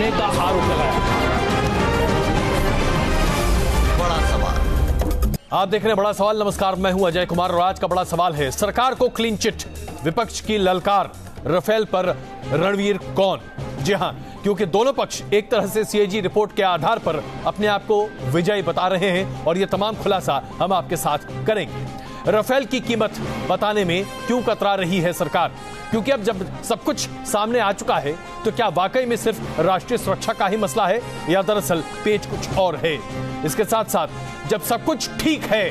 करने का आरोप लगाया। बड़ा सवाल। आप देख रहे हैं बड़ा सवाल। नमस्कार, मैं हूं अजय कुमार और आज का बड़ा सवाल है सरकार को क्लीन चिट, विपक्ष की ललकार, राफेल पर रणवीर कौन। जी हां, क्योंकि दोनों पक्ष एक तरह से सीएजी रिपोर्ट के आधार पर अपने आप को विजयी बता रहे हैं और यह तमाम खुलासा हम आपके साथ करेंगे। राफेल की कीमत बताने में क्यों कतरा रही है सरकार, क्योंकि अब जब सब कुछ सामने आ चुका है तो क्या वाकई में सिर्फ राष्ट्रीय सुरक्षा का ही मसला है या दरअसल पेच कुछ और है। इसके साथ साथ जब सब कुछ ठीक है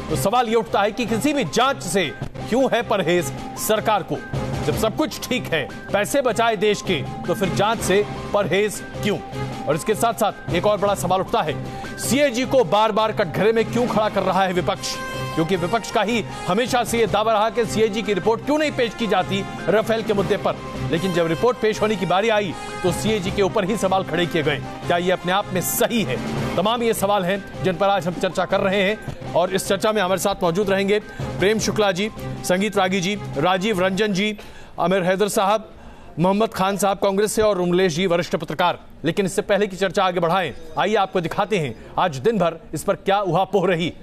तो सवाल यह उठता है कि किसी भी जांच से क्यों है परहेज सरकार को। जब सब कुछ ठीक है, पैसे बचाए देश के, तो फिर जांच से परहेज क्यों। और इसके साथ साथ एक और बड़ा सवाल उठता है, सीएजी को बार बार कटघरे में क्यों खड़ा कर रहा है विपक्ष, क्योंकि विपक्ष का ही हमेशा से यह दावा रहा कि सीएजी की रिपोर्ट क्यों नहीं पेश की जाती राफेल के मुद्दे पर। लेकिन जब रिपोर्ट पेश होने की बारी आई तो सीएजी के ऊपर ही सवाल खड़े किए गए। क्या यह अपने आप में सही है? तमाम ये सवाल हैं जिन पर आज हम चर्चा कर रहे हैं और इस चर्चा में हमारे साथ मौजूद रहेंगे प्रेम शुक्ला जी, संगीत रागी जी, राजीव रंजन जी, आमिर हैदर साहब, मोहम्मद खान साहब कांग्रेस से और उमलेश जी वरिष्ठ पत्रकार। लेकिन इससे पहले की चर्चा आगे बढ़ाएं, आइए आपको दिखाते हैं आज दिन भर इस पर क्या उहापोह रही।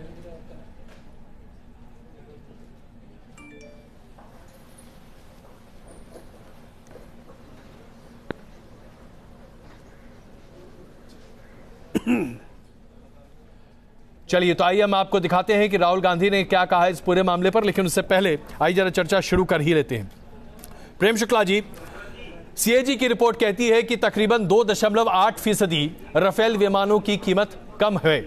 चलिए तो आइए हम आपको दिखाते हैं कि राहुल गांधी ने क्या कहा इस पूरे मामले पर। लेकिन उससे पहले आइए जरा चर्चा शुरू कर ही लेते हैं। प्रेम शुक्ला जी, सीएजी की रिपोर्ट कहती है कि तकरीबन 2.8% राफेल विमानों की कीमत कम है,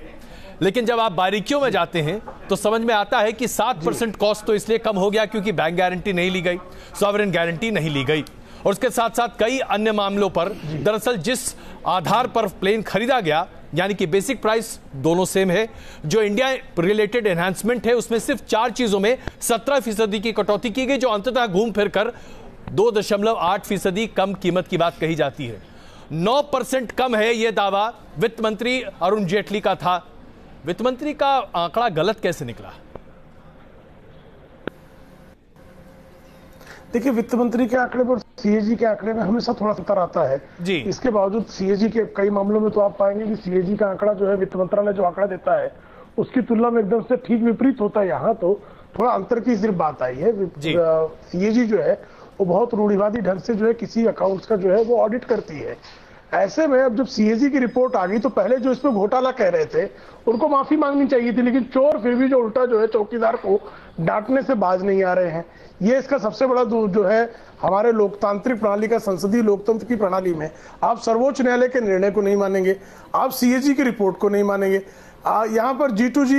लेकिन जब आप बारीकियों में जाते हैं तो समझ में आता है कि 7% कॉस्ट तो इसलिए कम हो गया क्योंकि बैंक गारंटी नहीं ली गई, सॉवरेन गारंटी नहीं ली गई और उसके साथ साथ कई अन्य मामलों पर दरअसल जिस आधार पर प्लेन खरीदा गया, यानी कि बेसिक प्राइस दोनों सेम है, जो इंडिया रिलेटेड एनहांसमेंट है उसमें सिर्फ 4 चीजों में 17% की कटौती की गई, जो अंततः घूम फिर कर 2.8% कम कीमत की बात कही जाती है। 9% कम है यह दावा वित्त मंत्री अरुण जेटली का था। वित्त मंत्री का आंकड़ा गलत कैसे निकला? देखिए, वित्त मंत्री के आंकड़े पर सीएजी के आंकड़े में हमेशा थोड़ा अंतर आता है जी। इसके बावजूद सीएजी के कई मामलों में तो आप पाएंगे कि सीएजी का आंकड़ा जो है, वित्त मंत्रालय जो आंकड़ा देता है उसकी तुलना में एकदम से ठीक विपरीत होता है। यहाँ तो थोड़ा अंतर की सिर्फ बात आई है। सीएजी जो है वो बहुत रूढ़िवादी ढंग से जो है किसी अकाउंट्स का जो है वो ऑडिट करती है। ऐसे में अब जब सीएजी की रिपोर्ट आ गई तो पहले जो इसमें घोटाला कह रहे थे उनको माफी मांगनी चाहिए थी, लेकिन चोर फिर भी जो उल्टा जो है चौकीदार को डांटने से बाज नहीं आ रहे हैं। ये इसका सबसे बड़ा जो है हमारे लोकतांत्रिक प्रणाली का, संसदीय लोकतंत्र की प्रणाली में आप सर्वोच्च न्यायालय के निर्णय को नहीं मानेंगे, आप सीएजी की रिपोर्ट को नहीं मानेंगे। यहाँ पर G2G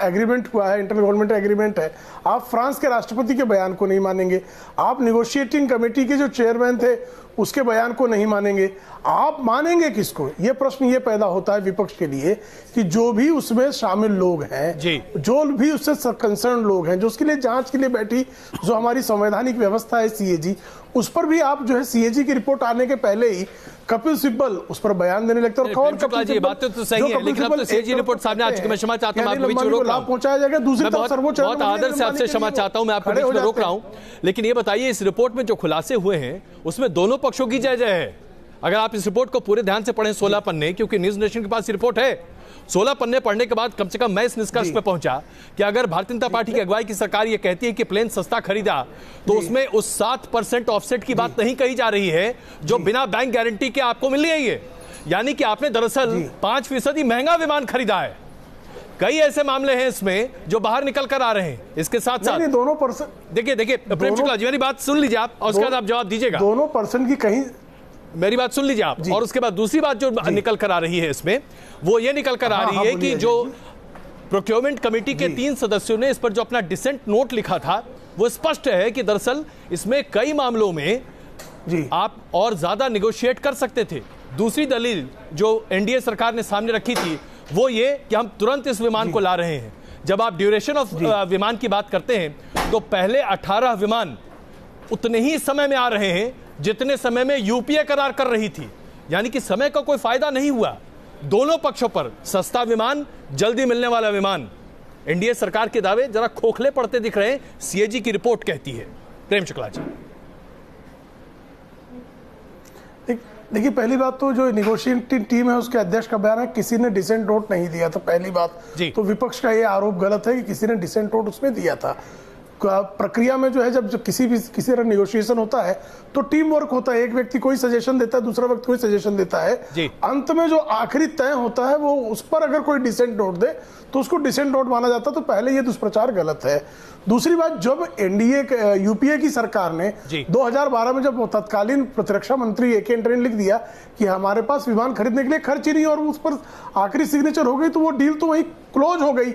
एग्रीमेंट हुआ है, इंटर गवर्नमेंट एग्रीमेंट है, आप फ्रांस के राष्ट्रपति के बयान को नहीं मानेंगे, आप निगोशिएटिंग कमेटी के जो चेयरमैन थे उसके बयान को नहीं मानेंगे, आप मानेंगे किसको? ये प्रश्न ये पैदा होता है विपक्ष के लिए कि जो भी उसमें शामिल लोग हैं, जो भी उससे कंसर्न लोग हैं, जो उसके लिए जांच के लिए बैठी जो हमारी संवैधानिक व्यवस्था है सीएजी, उस पर भी आप जो है सीएजी की रिपोर्ट आने के पहले ही कपिल सिब्बल उस पर बयान देने लगते हैं। और कौन ये बात तो सही है, लेकिन अब तो सीएजी रिपोर्ट सामने आ चुकी है। मैं क्षमा चाहता हूं, आपको बीच में रोक रहा हूं, पहुंचाया जाएगा दूसरी तरफ सर्वोच्च, बहुत आदर से आपसे क्षमा चाहता हूं, मैं आपको बीच में रोक रहा हूं। लेकिन ये बताइए, इस रिपोर्ट में जो खुलासे हुए हैं उसमें दोनों पक्षों की जय जय है। अगर आप इस रिपोर्ट को पूरे ध्यान से पढ़ें, 16 पन्ने, क्योंकि न्यूज नेशन के पास रिपोर्ट है, 16 पन्ने पढ़ने के बाद कम से कम मैं इस निष्कर्ष पे पहुंचा कि अगर भारतीय जनता पार्टी की अगुवाई की सरकार ये कहती है कि प्लेन सस्ता खरीदा, तो उसमें उस 7% ऑफसेट की बात नहीं कही जा रही है जो बिना बैंक गारंटी के आपको मिल रही है। यानी कि आपने दरअसल 5% महंगा विमान खरीदा है। कई ऐसे मामले हैं इसमें जो बाहर निकल कर आ रहे हैं। इसके साथ साथ दोनों पर्सन, देखिए प्रेम शुक्ला जी, मेरी बात सुन लीजिए आप और उसके बाद आप जवाब दीजिएगा। दोनों पर्सन की कहीं, मेरी बात सुन लीजिए आप, और उसके बाद दूसरी बात जो निकल कर आ रही है इसमें, वो ये निकल कर आ रही है कि जो प्रोक्योरमेंट कमेटी के 3 सदस्यों ने इस पर जो अपना डिसेंट नोट लिखा था, वो स्पष्ट है कि दरअसल इसमें कई मामलों में आप और ज्यादा निगोशिएट कर सकते थे। दूसरी दलील जो एनडीए सरकार ने सामने रखी थी वो ये कि हम तुरंत इस विमान को ला रहे हैं। जब आप ड्यूरेशन ऑफ विमान की बात करते हैं तो पहले 18 विमान उतने ही समय में आ रहे हैं जितने समय में यूपीए करार कर रही थी, यानी कि समय का कोई फायदा नहीं हुआ। दोनों पक्षों पर सस्ता विमान, जल्दी मिलने वाला विमान। एनडीए सरकार के दावे जरा खोखले पड़ते दिख रहे हैं, सीएजी की रिपोर्ट कहती है। प्रेम शुक्ला जी, देखिए, पहली बात तो जो निगोशिएटिंग टीम है उसके अध्यक्ष का बयान है किसी ने डिसेंट नोट नहीं दिया था। पहली बात तो विपक्ष का ये आरोप गलत है कि किसी ने डिसेंट नोट उसमें दिया था। प्रक्रिया में जो है जब किसी तरह निगोशिएशन होता है तो टीम वर्क होता है, एक व्यक्ति कोई सजेशन देता है, दूसरा व्यक्ति कोई सजेशन देता है, अंत में जो आखिरी तय होता है वो उस पर अगर कोई डिसेंट नोट दे तो उसको डिसेंट नोट माना जाता है। तो पहले ये दुष्प्रचार गलत है। दूसरी बात, जब एनडीए यूपीए की सरकार ने 2012 में जब तत्कालीन प्रतिरक्षा मंत्री ए.के. एंटनी ने लिख दिया कि हमारे पास विमान खरीदने के लिए खर्च ही नहीं और उस पर आखिरी सिग्नेचर हो गई तो वो डील तो वहीं क्लोज हो गई।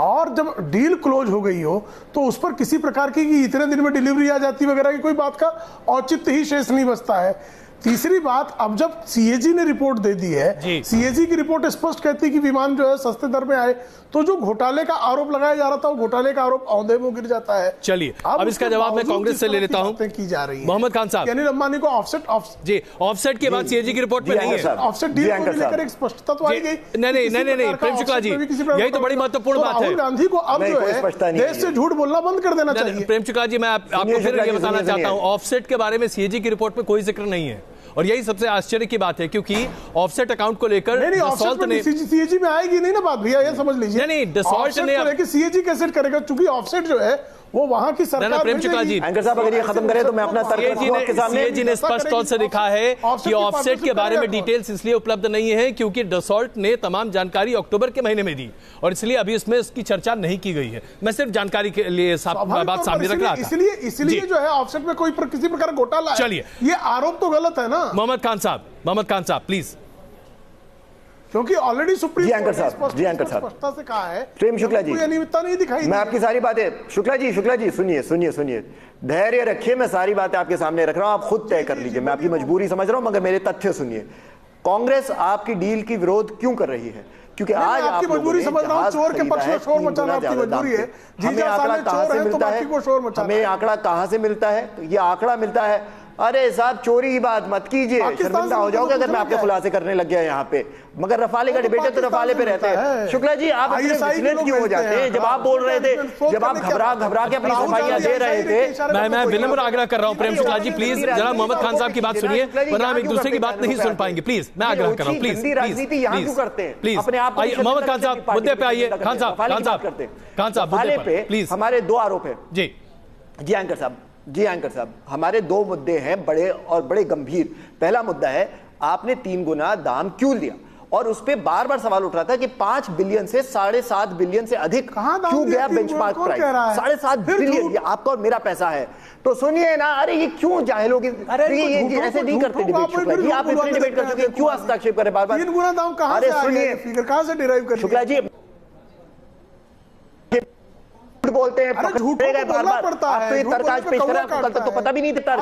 और जब डील क्लोज हो गई हो तो उस पर किसी प्रकार की कि इतने दिन में डिलीवरी आ जाती वगैरह की कोई बात का औचित्य ही शेष नहीं बचता है। तीसरी बात, अब जब सीएजी ने रिपोर्ट दे दी है, सीएजी की रिपोर्ट स्पष्ट कहती है कि विमान जो है सस्ते दर में आए, तो जो घोटाले का आरोप लगाया जा रहा था वो घोटाले का आरोप औंधे मुंह गिर जाता है। चलिए, अब इसका जवाब मैं कांग्रेस से ले लेता हूं। की जा रही है मोहम्मद खान साहब, अनिल अंबानी को ऑफसेट के बाद सीएजी की रिपोर्ट में नहीं है। ऑफसेट डील को लेकर एक स्पष्टता तो आई गई। नहीं, प्रेम शुक्ला जी, यही तो बड़ी महत्वपूर्ण बात है। राहुल गांधी को अब जो है देश से झूठ बोलना बंद कर देना चाहिए। प्रेम शुक्ला जी, मैं आपको फिर ये बताना चाहता हूं, ऑफसेट के बारे में सीएजी की रिपोर्ट में कोई जिक्र नहीं है और यही सबसे आश्चर्य की बात है क्योंकि ऑफसेट अकाउंट को लेकर डसॉल्ट ने सीएजी में आएगी नहीं ना बात भैया, ये समझ लीजिए। नहीं, डसॉल्ट ने सीएजी कैसे करेगा क्योंकि ऑफसेट जो है वो वहां की सरकार। प्रेम शुक्ला जी, एंकर साहब अगर ये खत्म करें तो मैं अपना सीएजी ने स्पष्ट तौर से लिखा है कि ऑफसेट के बारे में डिटेल्स इसलिए उपलब्ध नहीं है क्योंकि डसॉल्ट ने तमाम जानकारी अक्टूबर के महीने में दी और इसलिए अभी इसमें इसकी चर्चा नहीं की गई है। मैं सिर्फ जानकारी के लिए बात सामने रख रहा था। इसलिए जो है ऑफसेट में कोई किसी प्रकार का घोटाला है। चलिए, ये आरोप तो गलत है ना। मोहम्मद खान साहब प्लीज, क्योंकि ऑलरेडी सुप्रीम कोर्ट ने स्पष्टता से कहा है प्रेम शुक्ला जी, कोई अनियमितता नहीं दिखाई। मैं आपकी सारी बातें शुक्ला जी सुनिए, धैर्य रखिए, मैं सारी बातें आपके सामने रख रहा हूं, आप खुद तय कर लीजिए। मैं आपकी मजबूरी समझ रहा हूं मगर मेरे तथ्य सुनिए। कांग्रेस आपकी डील की विरोध क्यों कर रही है? क्योंकि आज आपकी मजबूरी समझ रहा हूं, चोर के पक्ष में शोर मचाना आपकी मजबूरी है। हमें आंकड़ा कहां से मिलता है? हमें आंकड़ा कहां से मिलता है? ये आंकड़ा मिलता है। अरे साहब, चोरी की बात मत कीजिए, शर्मिंदा हो जाओगे अगर मैं आपके खुलासे करने लग गया यहाँ पे। मगर रफाले का डिबेट है तो रफाले पे रहते हैं। शुक्ला जी, आप विचलित क्यों हो जाते हैं? जब आप बोल रहे थे, जब आप घबरा के अपनी सफाइयां दे रहे थे। मैं विनम्र आग्रह कर रहा हूं प्रेम शुक्ला जी, प्लीज जरा मोहम्मद खान साहब की बात सुनिए वरना हम एक दूसरे की बात नहीं सुन पाएंगे। प्लीज, मैं आग्रह कर रहा हूं, प्लीज राजनीति यहाँ क्यों करते हैं? प्लीज अपने आप मोहम्मद खान साहब मुद्दे पे आइए। खान साहब मुद्दे पे प्लीज। हमारे दो आरोप है जी एंकर साहब, हमारे दो मुद्दे हैं बड़े और बड़े गंभीर। पहला मुद्दा है, आपने 3 गुना दाम क्यों लिया? और उस पे बार बार सवाल उठ रहा था कि 5 बिलियन से 7.5 बिलियन से अधिक क्यों गया बेंचमार्क प्राइस? 7.5 बिलियन ये आपका और मेरा पैसा है। तो सुनिए ना, अरे ये क्यों जाहिलों की ये ऐसे नहीं करते डिबेट। शुक्ला जी, आप इतने डिबेट कर चुके हैं, क्यों हस्तक्षेप करें बार बार? 3 गुना दाम कहां से आया? फिगर कहां से डिराइव कर? शुक्ला जी बोलते हैं, झूठ गए बार-बार पड़ता है। तो ये तर्काश पेश कर रहे हैं, कल तक तो पता भी नहीं था।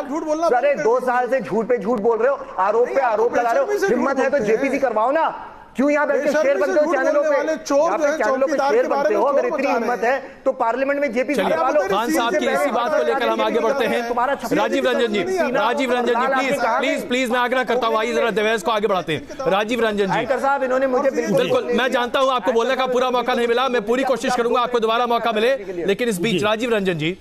अरे 2 साल से झूठ पे झूठ बोल रहे हो, आरोप पे आरोप लगा रहे हो। हिम्मत है तो जेपीसी करवाओ ना। क्यों यहाँ बैठ के शेयर बनते हो चैनलों पे? चैनलों पे शेयर बनते हो। अगर इतनी हिम्मत है तो पार्लियामेंट में जेपीसी करवा लो। खान साहब की इसी बात को लेकर हम आगे बढ़ते हैं। राजीव रंजन जी प्लीज मैं आग्रह करता हूँ, आइए जरा बहस को आगे बढ़ाते हैं। राजीव रंजन जी साहब, इन्होंने मुझे बिल्कुल, मैं जानता हूँ आपको बोलने का पूरा मौका नहीं मिला, मैं पूरी कोशिश करूंगा आपको दोबारा मौका मिले। लेकिन इस बीच राजीव रंजन जी,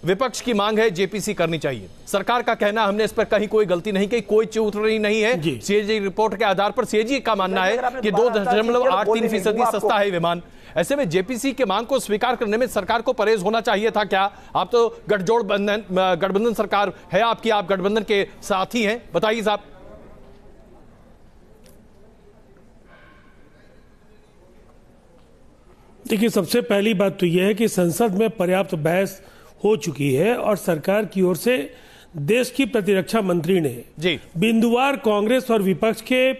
विपक्ष की मांग है जेपीसी करनी चाहिए। सरकार का कहना, हमने इस पर कहीं कोई गलती नहीं की, कोई चूतरी नहीं है। सीएजी रिपोर्ट के आधार पर सीएजी का मानना है कि 2.83% सस्ता है विमान। ऐसे में जेपीसी के मांग को स्वीकार करने में सरकार को परहेज होना चाहिए था क्या? आप तो गठबंधन सरकार है आपकी, आप गठबंधन के साथी हैं, बताइए साहब। देखिए, सबसे पहली बात तो यह है कि संसद में पर्याप्त बहस हो चुकी है और सरकार की ओर से देश की प्रतिरक्षा मंत्री ने बिंदुवार कांग्रेस और विपक्ष के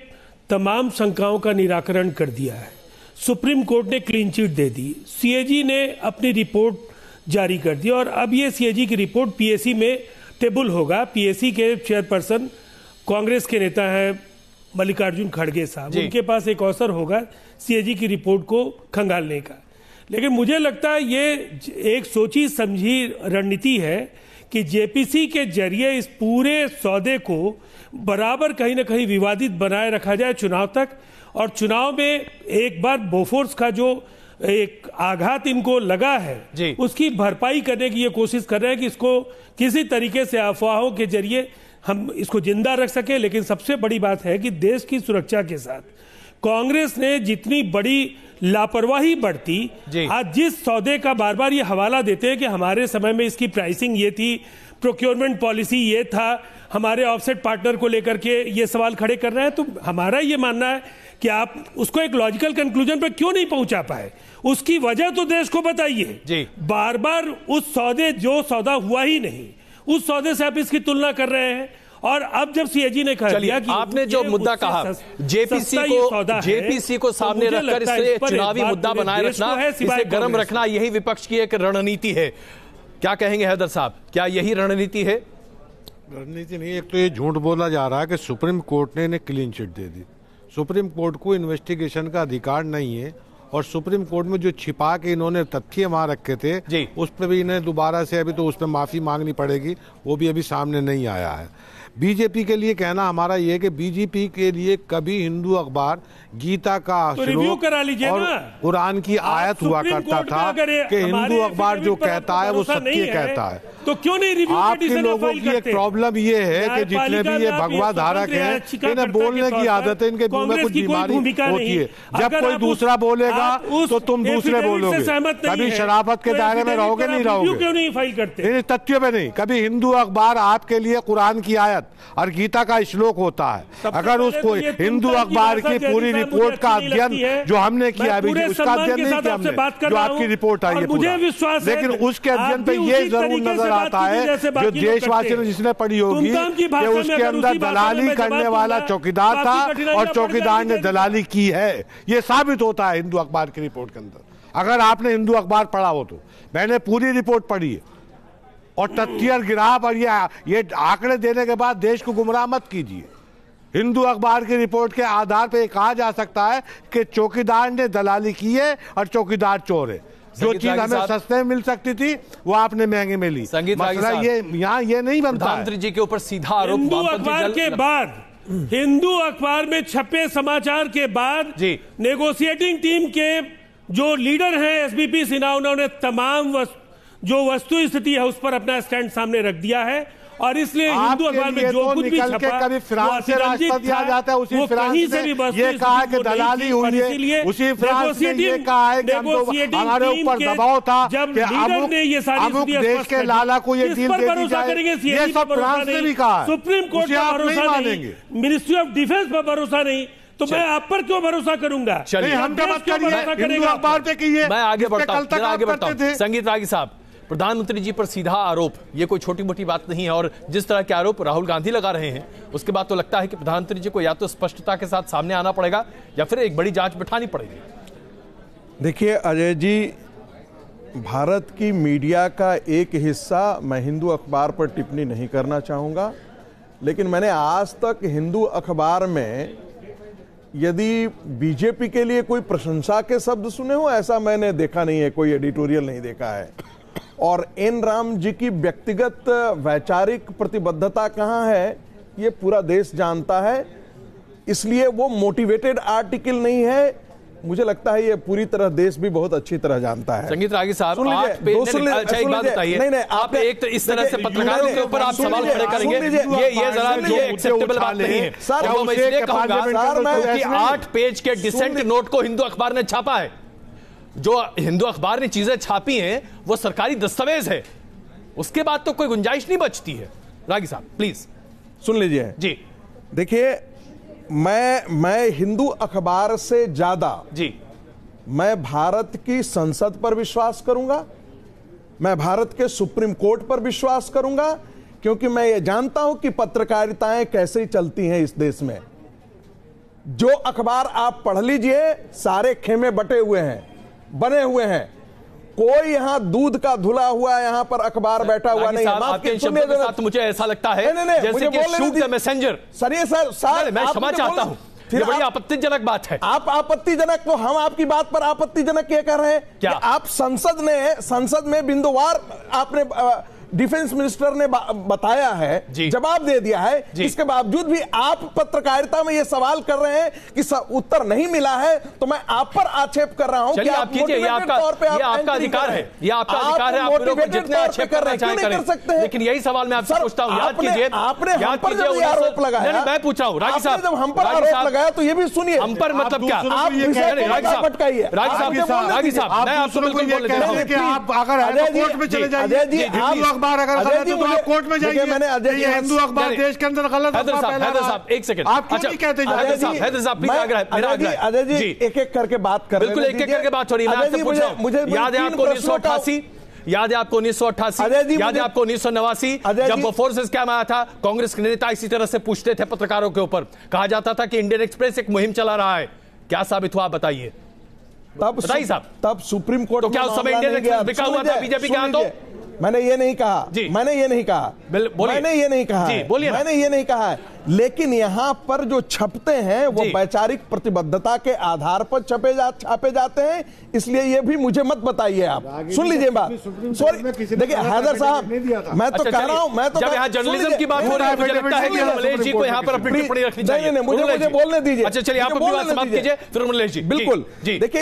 तमाम शंकाओं का निराकरण कर दिया है। सुप्रीम कोर्ट ने क्लीन चिट दे दी, सीएजी ने अपनी रिपोर्ट जारी कर दी और अब ये सीएजी की रिपोर्ट पीएसी में टेबल होगा। पीएसी के चेयरपर्सन कांग्रेस के नेता हैं मल्लिकार्जुन खड़गे साहब, उनके पास एक अवसर होगा सीएजी की रिपोर्ट को खंगालने का। लेकिन मुझे लगता है ये एक सोची समझी रणनीति है कि जेपीसी के जरिए इस पूरे सौदे को बराबर कहीं ना कहीं विवादित बनाए रखा जाए चुनाव तक, और चुनाव में एक बार बोफोर्स का जो एक आघात इनको लगा है उसकी भरपाई करने की ये कोशिश कर रहे हैं कि इसको किसी तरीके से अफवाहों के जरिए हम इसको जिंदा रख सके। लेकिन सबसे बड़ी बात है कि देश की सुरक्षा के साथ कांग्रेस ने जितनी बड़ी लापरवाही बरती, आज जिस सौदे का बार बार ये हवाला देते हैं कि हमारे समय में इसकी प्राइसिंग ये थी, प्रोक्योरमेंट पॉलिसी ये था, हमारे ऑफसेट पार्टनर को लेकर के ये सवाल खड़े कर रहे हैं, तो हमारा ये मानना है कि आप उसको एक लॉजिकल कंक्लूजन पर क्यों नहीं पहुंचा पाए, उसकी वजह तो देश को बताइए। बार बार उस सौदे, जो सौदा हुआ ही नहीं, उस सौदे से आप इसकी तुलना कर रहे हैं। और अब जब सीएजी ने कहा कि आपने जो मुद्दा कहा जेपीसी को सामने रखकर इसे चुनावी मुद्दा बनाए रखना, इसे गर्म रखना, यही विपक्ष की एक रणनीति है, क्या कहेंगे हैदर साहब, क्या यही रणनीति है? रणनीति नहीं, एक तो ये झूठ बोला जा रहा है कि सुप्रीम कोर्ट ने इन्हें क्लीन चिट दे दी। सुप्रीम कोर्ट को इन्वेस्टिगेशन का अधिकार नहीं है, और सुप्रीम कोर्ट में जो छिपा के इन्होंने तथ्य वहां रखे थे उस पर भी इन्हें दोबारा से अभी तो उस पर माफी मांगनी पड़ेगी, वो भी अभी सामने नहीं आया है। बीजेपी के लिए कहना हमारा ये है कि बीजेपी के लिए कभी हिंदू अखबार गीता का श्लोक और कुरान की आयत हुआ करता था कि हिंदू अखबार जो कहता है वो सत्य कहता है। तो क्यों नहीं रिव्यू आपके लोगों की एक प्रॉब्लम ये है कि जितने भी ये भगवा धारक हैं, इन्हें बोलने की आदत है, इनके मुंह में कुछ बीमारी होती है। जब कोई दूसरा बोलेगा तो तुम दूसरे बोलोगे, कभी शराफत के दायरे में रहोगे नहीं रहोगे, क्यों नहीं फाइल करते? तथ्यों पे नहीं। कभी हिंदू अखबार आपके लिए कुरान की आयत और गीता का श्लोक होता है। अगर उसको हिंदू अखबार की पूरी रिपोर्ट का अध्ययन जो हमने किया अभी, उसका अध्ययन नहीं किया हमने, जो आपकी रिपोर्ट आई है पूरा, लेकिन उसके अध्ययन पे ये जरूर नजर आता है जो देशवासियों ने जिसने पढ़ी होगी कि उसके अंदर दलाली करने वाला चौकीदार था और चौकीदार ने दलाली की है। ये साबित होता है हिंदू अखबार की रिपोर्ट के अंदर। अगर आपने हिंदू अखबार पढ़ा हो तो, मैंने पूरी रिपोर्ट पढ़ी है, और तथ्य और गिराफ और ये आंकड़े देने के बाद देश को गुमराह मत कीजिए। हिंदू अखबार की रिपोर्ट के आधार पर कहा जा सकता है कि चौकीदार ने दलाली की है और चौकीदार चोर है। जो चीज हमें सस्ते में मिल सकती थी वो आपने महंगे में ली। मसला ये यहाँ ये नहीं बनता। प्रधानमंत्री जी के ऊपर सीधा आरोप हिंदू अखबार के बाद, हिंदु अखबार में छपे समाचार के बाद नेगोशिएटिंग टीम के जो लीडर हैं एसबीपी सिन्हा, उन्होंने तमाम जो वस्तु स्थिति है उस पर अपना स्टैंड सामने रख दिया है। और इसलिए हिंदू अखबार में जो कुछ भी छपा कभी फ्रांस से राष्ट्रपति आ जाता है, उसी फ्रांस से ये कहा कि दलाली हुई है, उसी फ्रांस ने ये कहा है कि हमारे ऊपर दबाव था कि अमुक देश के लाला को ये डील दे दी जाए, ये सब फ्रांस ने भी कहा है। सुप्रीम कोर्ट पर भरोसा नहीं, मिनिस्ट्री ऑफ डिफेंस पर भरोसा नहीं, तो मैं आप पर क्यों भरोसा करूंगा? चलिए हम पे मत करिए, हिंदू अखबार पे कीजिए। मैं आगे बढ़ता हूं। संगीत रागी साहब, प्रधानमंत्री जी पर सीधा आरोप, ये कोई छोटी मोटी बात नहीं है, और जिस तरह के आरोप राहुल गांधी लगा रहे हैं उसके बाद तो लगता है कि प्रधानमंत्री जी को या तो स्पष्टता के साथ सामने आना पड़ेगा या फिर एक बड़ी जांच बिठानी पड़ेगी। देखिए अजय जी, भारत की मीडिया का एक हिस्सा, मैं हिंदू अखबार पर टिप्पणी नहीं करना चाहूंगा, लेकिन मैंने आज तक हिंदू अखबार में यदि बीजेपी के लिए कोई प्रशंसा के शब्द सुने हो ऐसा मैंने देखा नहीं है, कोई एडिटोरियल नहीं देखा है। और एन राम जी की व्यक्तिगत वैचारिक प्रतिबद्धता कहां है ये पूरा देश जानता है, इसलिए वो मोटिवेटेड आर्टिकल नहीं है। मुझे लगता है ये पूरी तरह देश भी बहुत अच्छी तरह जानता है। संगीत रागी साहब, एक बात बताइए, आप एक इस तरह से पत्रकारों के ऊपर आप सवाल खड़े करेंगे, ये जरा एक्सेप्टेबल बात नहीं है। और मैं इसलिए कहूंगा कि 8 पेज के डिसेंट नोट को हिंदू अखबार ने छापा है। जो हिंदू अखबार ने चीजें छापी हैं वो सरकारी दस्तावेज है, उसके बाद तो कोई गुंजाइश नहीं बचती है। रागी साहब प्लीज सुन लीजिए जी। देखिए मैं हिंदू अखबार से ज्यादा मैं भारत की संसद पर विश्वास करूंगा, मैं भारत के सुप्रीम कोर्ट पर विश्वास करूंगा, क्योंकि मैं ये जानता हूं कि पत्रकारिताएं कैसे चलती हैं इस देश में। जो अखबार आप पढ़ लीजिए सारे खेमे बटे हुए हैं, बने हुए हैं, कोई यहां दूध का धुला हुआ यहां पर अखबार बैठा हुआ नहीं है। आपके शब्दों के साथ मुझे ऐसा लगता है जैसे कि शूट द मैसेंजर। सर मैं क्षमा चाहता हूं, ये बड़ी आपत्तिजनक बात है। आप आपत्तिजनक, तो हम आपकी बात पर आपत्तिजनक ये कह रहे हैं कि आप संसद में बिंदुवार आपने डिफेंस मिनिस्टर ने बताया है, जवाब दे दिया है, इसके बावजूद भी आप पत्रकारिता में ये सवाल कर रहे हैं कि उत्तर नहीं मिला है, तो मैं आप पर आक्षेप कर रहा हूं कि आप मोटिवेटेड तौर पे आपका अधिकार है, ये आपका अधिकार है, आप लोग जितने आक्षेप कर रहे हैं कर सकते हैं, लेकिन यही सवाल मैं आपसे पूछता हूं, याद कीजिए, आपने हम पर जब आरोप लगाया, मैं पूछ रहा हूं रागी साहब, जब हम पर आरोप लगाया तो ये भी सुनिए, हम पर मतलब क्या, आप रागी साहब मैं आपको बिल्कुल बोल देता हूं कि आप अगर कोर्ट में चले जाइए, हिंदू अखबार अगर गलत है तो आप कोर्ट में जाइए, मैंने हिंदू अखबार देश के अंदर गलत है। हैदर साहब एक सेकंड, आप क्यों नहीं कहते? हैदर साहब प्लीज, मेरा आग्रह है, अजय जी एक एक करके बात कर, बिल्कुल एक एक करके बात हो रही है, मैं आपसे पूछ रहा हूं, याद है आपको 1988, याद है आपको 1988, याद है आपको 1989 जब फोर्सेस स्कैम आया था, कांग्रेस के नेता इसी तरह से पूछते थे पत्रकारों के ऊपर, कहा जाता था कि इंडियन एक्सप्रेस एक मुहिम चला रहा है, क्या साबित हुआ आप बताइए? बताइए साहब। तब सुप्रीम कोर्ट तो क्या उस समय इंडियन एक्सप्रेस बिका हुआ था बीजेपी के हाथों? मैंने ये नहीं कहा, मैंने ये नहीं कहा, मैंने ये नहीं कहा, मैंने ये नहीं कहा है, लेकिन यहां पर जो छपते हैं वो वैचारिक प्रतिबद्धता के आधार पर छापे जाते हैं, इसलिए ये भी मुझे मत बताइए आप। सुन लीजिए बात, सॉरी देखिए हैदर साहब, मैं तो कह रहा हूं, मैं तो यहाँ जर्नलिज्म की बात हो रही है, मुझे लगता है कि मलेश जी को यहाँ पर अपनी टिप्पणी रखनी चाहिए। नहीं, मुझे बोलने दीजिए। अच्छा चलिए, आप अपनी बात समाप्त कीजिए, फिर मलेश जी। बिल्कुल, देखिए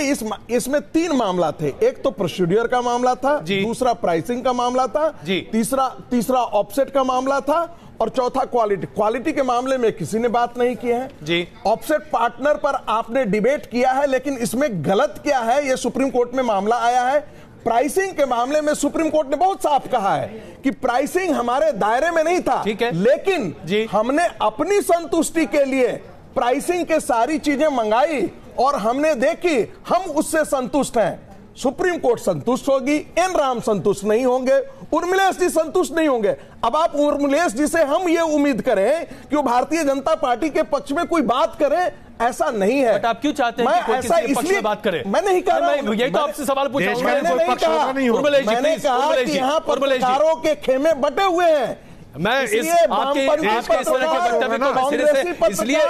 इसमें 3 मामला थे, एक तो प्रोसीड्यूर का मामला था, दूसरा प्राइसिंग का मामला था, तीसरा ऑफसेट का मामला था, और चौथा क्वालिटी के मामले में किसी ने बात नहीं की है जी। ऑफसेट पार्टनर पर आपने डिबेट किया है, लेकिन इसमें गलत क्या है ये सुप्रीम कोर्ट में मामला आया है। प्राइसिंग के मामले में सुप्रीम कोर्ट ने बहुत साफ कहा है कि प्राइसिंग हमारे दायरे में नहीं था, ठीक है, लेकिन हमने अपनी संतुष्टि के लिए प्राइसिंग के सारी चीजें मंगाई और हमने देखी, हम उससे संतुष्ट हैं। सुप्रीम कोर्ट संतुष्ट होगी, एन राम संतुष्ट नहीं होंगे, उर्मिलेश जी संतुष्ट नहीं होंगे। अब आप उर्मिलेश जी से हम ये उम्मीद करें कि वो भारतीय जनता पार्टी के पक्ष में कोई बात करें, ऐसा नहीं है। बट आप क्यों चाहते हैं कि कोई किसी के पक्ष में बात करे? मैं नहीं कह रहा हूं, यही तो आपसे सवाल पूछा हूं। मैंने कहा कि यहाँ पत्रकारों के खेमे बटे हुए हैं। मैं इस आपके इस तरह के वक्तव्य को सिरे से इसलिए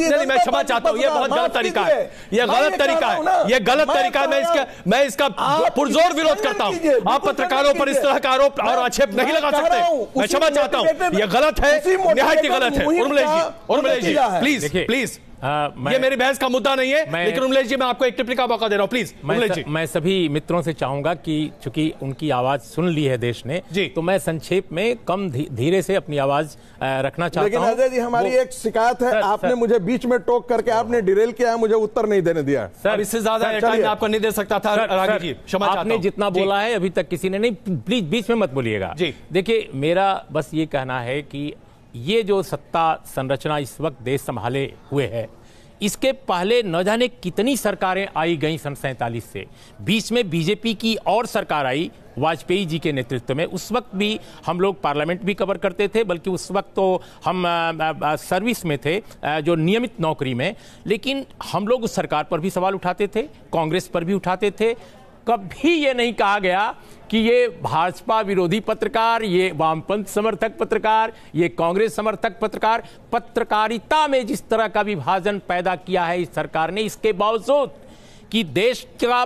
नहीं, मैं क्षमा चाहता हूं, ये बहुत गलत तरीका है, ये गलत तरीका है, ये गलत तरीका है। मैं इसका पुरजोर विरोध करता हूं। आप पत्रकारों पर इस तरह का आरोप और आक्षेप नहीं लगा सकते। मैं क्षमा चाहता हूं, ये गलत है, निहायत गलत है। उर्मिलेश जी प्लीज प्लीज, ये मेरी बहस का मुद्दा नहीं है, लेकिन उर्मिलेश जी मैं आपको एक टिप्पणी का मौका दे रहा हूं, प्लीज। मैं सभी मित्रों से चाहूंगा कि चूंकि उनकी आवाज सुन ली है देश ने, तो मैं संक्षेप में कम धीरे से अपनी आवाज रखना चाहता हूं। लेकिन अजय जी हमारी एक शिकायत है, आपने मुझे बीच में टोक करके आपने डिरेल किया, मुझे उत्तर नहीं देने दिया। सर इससे ज्यादा टाइम आपको नहीं दे सकता था रागी जी, क्षमा चाहता हूं। आपने जितना बोला है अभी तक किसी ने नहीं, प्लीज बीच में मत बोलिएगा। देखिए मेरा बस ये कहना है कि ये जो सत्ता संरचना इस वक्त देश संभाले हुए है, इसके पहले न जाने कितनी सरकारें आई गई सन 47 से। बीच में बीजेपी की और सरकार आई वाजपेयी जी के नेतृत्व में, उस वक्त भी हम लोग पार्लियामेंट भी कवर करते थे, बल्कि उस वक्त तो हम सर्विस में थे, जो नियमित नौकरी में, लेकिन हम लोग उस सरकार पर भी सवाल उठाते थे, कांग्रेस पर भी उठाते थे। कभी ये नहीं कहा गया कि ये भाजपा विरोधी पत्रकार, ये वामपंथ समर्थक पत्रकार, ये कांग्रेस समर्थक पत्रकार, पत्रकारिता में जिस तरह का विभाजन पैदा किया है इस सरकार ने, इसके बावजूद कि देश का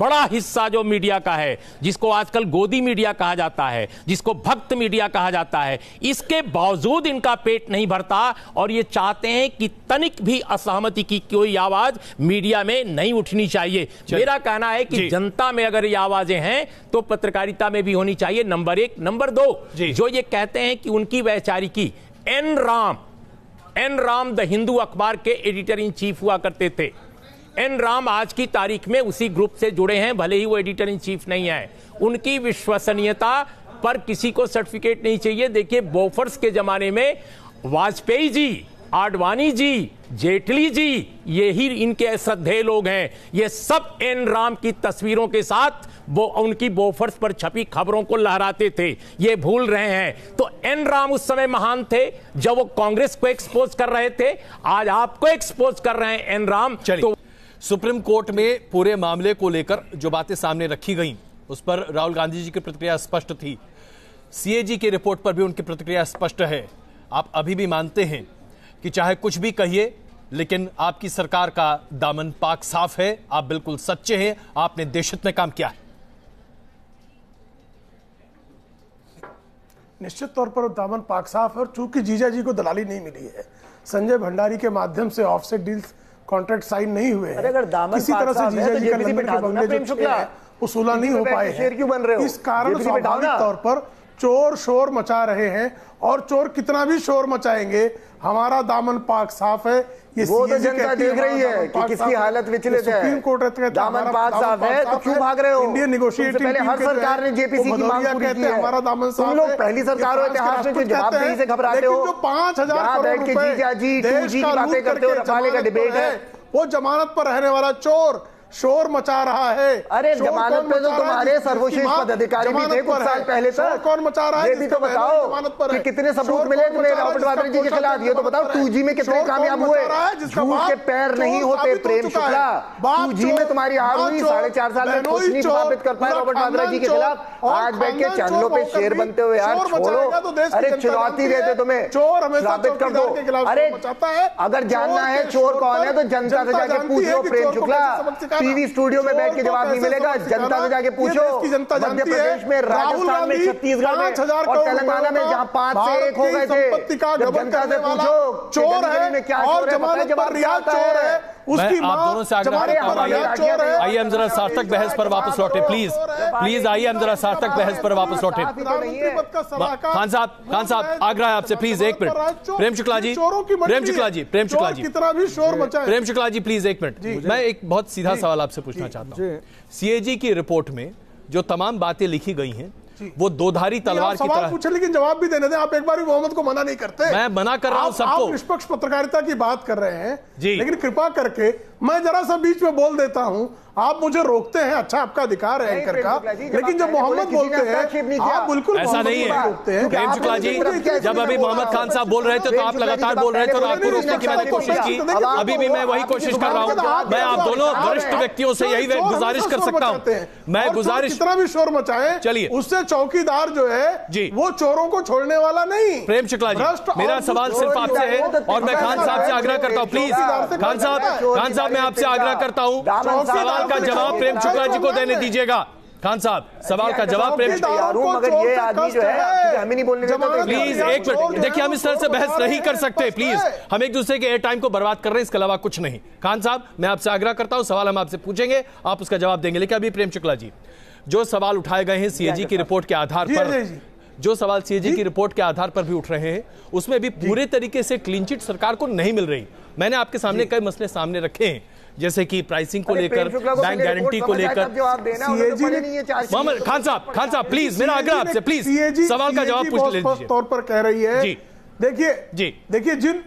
बड़ा हिस्सा जो मीडिया का है, जिसको आजकल गोदी मीडिया कहा जाता है, जिसको भक्त मीडिया कहा जाता है, इसके बावजूद इनका पेट नहीं भरता और ये चाहते हैं कि तनिक भी असहमति की कोई आवाज मीडिया में नहीं उठनी चाहिए। मेरा कहना है कि जनता में अगर ये आवाजें हैं तो पत्रकारिता में भी होनी चाहिए, नंबर 1। नंबर 2, जो ये कहते हैं कि उनकी वैचारिकी एन राम द हिंदू अखबार के एडिटर इन चीफ हुआ करते थे। एन राम आज की तारीख में उसी ग्रुप से जुड़े हैं, भले ही वो एडिटर इन चीफ नहीं है। उनकी विश्वसनीयता पर किसी को सर्टिफिकेट नहीं चाहिए। देखिए बोफर्स के जमाने में वाजपेयी जी, आडवाणी जी, जेटली जी, ये ही इनके श्रद्धेय लोग हैं। ये सब एन राम की तस्वीरों के साथ वो उनकी बोफर्स पर छपी खबरों को लहराते थे, ये भूल रहे हैं। तो एन राम उस समय महान थे जब वो कांग्रेस को एक्सपोज कर रहे थे, आज आपको एक्सपोज कर रहे हैं एन राम। तो सुप्रीम कोर्ट में पूरे मामले को लेकर जो बातें सामने रखी गईं, उस पर राहुल गांधी जी की प्रतिक्रिया स्पष्ट थी, सीएजी की रिपोर्ट पर भी उनकी प्रतिक्रिया स्पष्ट है। आप अभी भी मानते हैं कि चाहे कुछ भी कहिए, लेकिन आपकी सरकार का दामन पाक साफ है, आप बिल्कुल सच्चे हैं, आपने देशहित में काम किया है। निश्चित तौर पर दामन पाक साफ है, और चूंकि जीजा जी को दलाली नहीं मिली है, संजय भंडारी के माध्यम से ऑफसेट डील्स कॉन्ट्रैक्ट साइन नहीं हुए हैं, किसी तरह से जीजा जी का लंदन के बंगले जो है उसूला नहीं हो पाए हैं, इस कारण स्वाभाविक तौर पर चोर शोर मचा रहे हैं, और चोर कितना भी शोर मचाएंगे हमारा दामन पाक साफ है। ये वो तो जनता देख रही है कि किसकी हालत विचलित है। सुप्रीम कोर्ट दामन पाक साफ है तो क्यों भाग रहे हो? इंडियन नेगोशिएटिंग पहले हर सरकार ने जेपीसी की मांग पूरी की है। हमारा दामन साफ है। तुम लोग पहली सरकार हो इतिहास में जो जवाबदेही से घबराते हो। जो 5,000 करोड़ रुपए देश की बातें करते हो, रफाले का डिबेट है, वो जमानत पर रहने वाला चोर शोर मचा रहा है। अरे जमानत पे तो तुम्हारे सर्वश्रेष्ठ पदाधिकारी भी थे कुछ साल पहले तक। कौन मचा रहा है? ये भी तो बताओ कि कितने सबूत मिले तुम्हें रॉबर्ट वाड्रा जी के खिलाफ। ये तो बताओ 2G में कितने कामयाब हुए। झूठ के पैर नहीं होते प्रेम शुक्ला। 2G में तुम्हारी हार हुई, 4.5 साल में कुछ नहीं साबित कर पाए रॉबर्ट वाड्रा जी के खिलाफ। आज बैठ के चैनलों पे शेर बनते हुए यार छोड़ो। अरे चुनौती देते तुम्हें, साबित कर दो। अरे अगर जानना है चोर कौन है तो जनता से जाके पूछ लो प्रेम शुक्ला। टीवी स्टूडियो में बैठ के जवाब नहीं मिलेगा, जनता से जाके पूछो। मध्य प्रदेश में, राजस्थान में, छत्तीसगढ़ में और तेलंगाना में जहां 5 से 1 हो गए थे, जनता से पूछो चोर है क्या चोर है, जवाब रियाज चोर है। उसकी आप दोनों से आग्रह करता हूं, आइए हम जरा सार्थक बहस पर वापस लौटे प्लीज आइए हम जरा सार्थक बहस पर वापस लौटे। खान साहब आग्रह है आपसे प्लीज 1 मिनट। प्रेम शुक्ला जी कितना भी शोर मचाए। Prem Shukla ji please 1 minute. मैं एक बहुत सीधा सवाल आपसे पूछना चाहता हूं। सीएजी की रिपोर्ट में जो तमाम बातें लिखी गई हैं वो दोधारी तलवार की तरह पूछे, लेकिन जवाब भी देने दें। आप एक बार भी मोहम्मद को मना नहीं करते। मैं मना कर रहा हूं सबको। आप निष्पक्ष पत्रकारिता की बात कर रहे हैं जी, लेकिन कृपा करके मैं जरा सा बीच में बोल देता हूं। आप मुझे रोकते हैं, अच्छा आपका अधिकार है एंकर का, लेकिन जब मोहम्मद बोलते हैं आप बिल्कुल ऐसा नहीं है। प्रेम शुक्ला जी जब अभी मोहम्मद खान साहब बोल रहे थे तो आप लगातार बोल रहे थे तो आपको रोकने की मैंने कोशिश की। अभी भी मैं वही कोशिश कर रहा हूं। मैं आप दोनों वरिष्ठ व्यक्तियों से यही गुजारिश कर सकता हूं। मैं गुजारिश कितना भी शोर मचाए, चलिए उससे चौकीदार जो है जी वो चोरों को छोड़ने वाला नहीं। प्रेम शुक्ला जी मेरा सवाल सिर्फ आपसे है और मैं खान साहब से आग्रह करता हूं प्लीज खान साहब मैं आपसे आग्रह करता हूं सवाल का जवाब प्रेम शुक्ला जी को देने दीजिएगा। खान साहब सवाल का जवाब प्रेम मगर ये आदमी जो है हमें नहीं बोलने देता। Please 1 minute. देखिए हम इस तरह से बहस नहीं कर सकते। प्लीज हम एक दूसरे के एयर टाइम को बर्बाद कर रहे हैं, इसके अलावा कुछ नहीं। खान साहब मैं आपसे आग्रह करता हूं, सवाल हम आपसे पूछेंगे, आप उसका जवाब देंगे। लेकिन अभी प्रेम शुक्ला जी जो सवाल उठाए गए हैं सीएजी की रिपोर्ट के आधार पर, जो सवाल सीएजी की रिपोर्ट के आधार पर भी उठ रहे हैं, उसमें भी पूरे तरीके से क्लीन चिट सरकार को नहीं मिल रही। मैंने आपके सामने कई मसले सामने रखे हैं, जैसे कि प्राइसिंग को लेकर, बैंक गारंटी को लेकर। मोहम्मद खान साहब प्लीज मेरा आग्रह आपसे प्लीज सवाल का जवाब पूछ लीजिए। तौर पर कह रही है देखिए जिन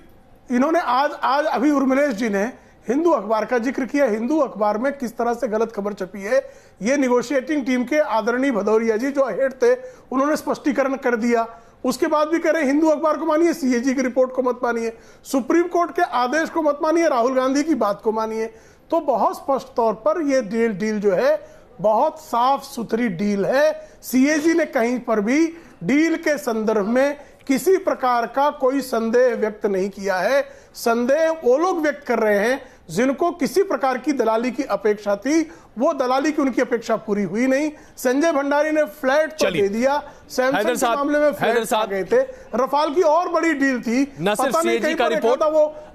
इन्होंने आज अभी उर्मिलेश जी ने हिंदू अखबार का जिक्र किया। हिंदू अखबार में किस तरह से गलत खबर छपी है, ये निगोशिएटिंग टीम के आदरणीय भदौरिया जी जो हेड थे उन्होंने स्पष्टीकरण कर दिया। उसके बाद भी कह रहे हिंदू अखबार को मानिए, सीएजी की रिपोर्ट को मत मानिए, सुप्रीम कोर्ट के आदेश को मत मानिए, राहुल गांधी की बात को मानिए। तो बहुत स्पष्ट तौर पर यह डील जो है बहुत साफ सुथरी डील है। सीएजी ने कहीं पर भी डील के संदर्भ में किसी प्रकार का कोई संदेह व्यक्त नहीं किया है। संदेह वो लोग व्यक्त कर रहे हैं जिनको किसी प्रकार की दलाली की अपेक्षा थी, वो दलाली की उनकी अपेक्षा पूरी हुई नहीं। संजय भंडारी ने फ्लैट तो दे दिया, सैमसंग के मामले में फ्लैट आ गए थे, रफाल की और बड़ी डील थी। न सिर्फ सीएजी का रिपोर्ट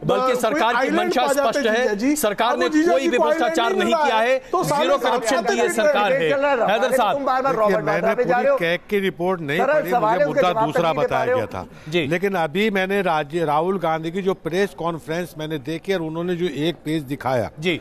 बल्कि सरकार की मंशा स्पष्ट है, सरकार ने कोई भी भ्रष्टाचार नहीं किया है, जीरो करप्शन की ये सरकार है। हैदर साहब मैंने पूरी कैग की रिपोर्ट नहीं पढ़ी, मुझे मुद्दा दूसरा बताया गया था। लेकिन अभी मैंने राहुल गांधी की जो प्रेस कॉन्फ्रेंस मैंने देखी और उन्होंने जो एक पेज दिखाया जी,